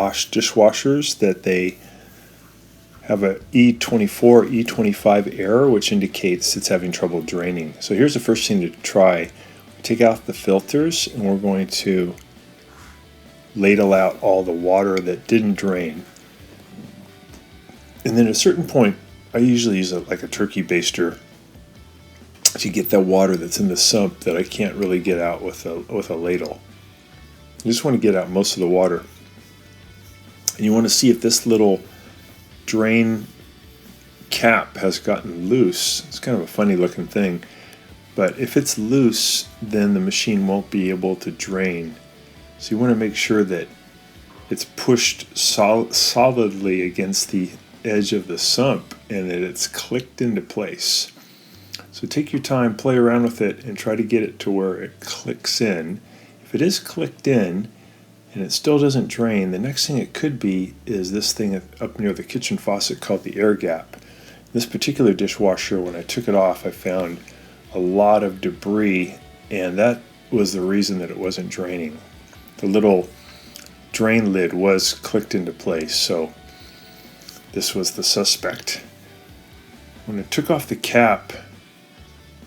Bosch dishwashers that they have a E24, E25 error, which indicates it's having trouble draining. So here's the first thing to try. Take out the filters, and we're going to ladle out all the water that didn't drain. And then at a certain point, I usually use like a turkey baster to get that water that's in the sump that I can't really get out with a ladle. You just want to get out most of the water. And you want to see if this little drain cap has gotten loose. It's kind of a funny looking thing. But if it's loose, then the machine won't be able to drain. So you want to make sure that it's pushed solidly against the edge of the sump and that it's clicked into place. So take your time, play around with it, and try to get it to where it clicks in. If it is clicked in and it still doesn't drain, the next thing it could be is this thing up near the kitchen faucet called the air gap. This particular dishwasher, when I took it off, I found a lot of debris, and that was the reason that it wasn't draining. The little drain lid was clicked into place, so this was the suspect. When I took off the cap,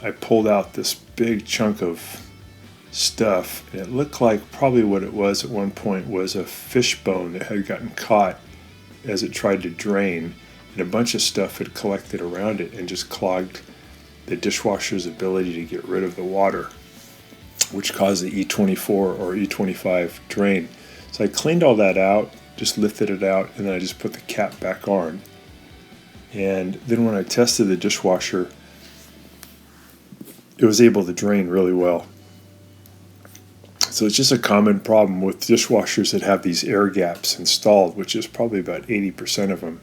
I pulled out this big chunk of stuff, and it looked like probably what it was at one point was a fish bone that had gotten caught as it tried to drain, and a bunch of stuff had collected around it and just clogged the dishwasher's ability to get rid of the water, which caused the E24 or E25 drain. So I cleaned all that out, just lifted it out, and then I just put the cap back on. And then when I tested the dishwasher, it was able to drain really well. So it's just a common problem with dishwashers that have these air gaps installed, which is probably about 80% of them.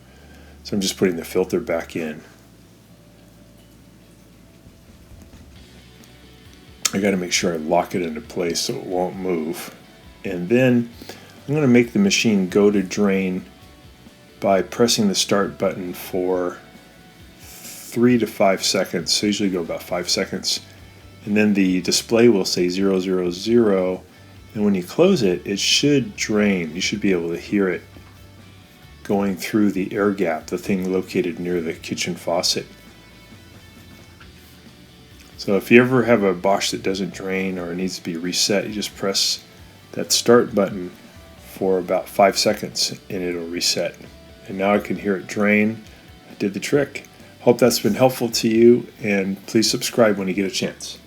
So I'm just putting the filter back in. I got to make sure I lock it into place so it won't move. And then I'm going to make the machine go to drain by pressing the start button for 3 to 5 seconds. So I usually go about 5 seconds. And then the display will say 000. And when you close it, it should drain. You should be able to hear it going through the air gap, the thing located near the kitchen faucet. So if you ever have a Bosch that doesn't drain or needs to be reset, you just press that start button for about 5 seconds and it'll reset. And now I can hear it drain. I did the trick. Hope that's been helpful to you, and please subscribe when you get a chance.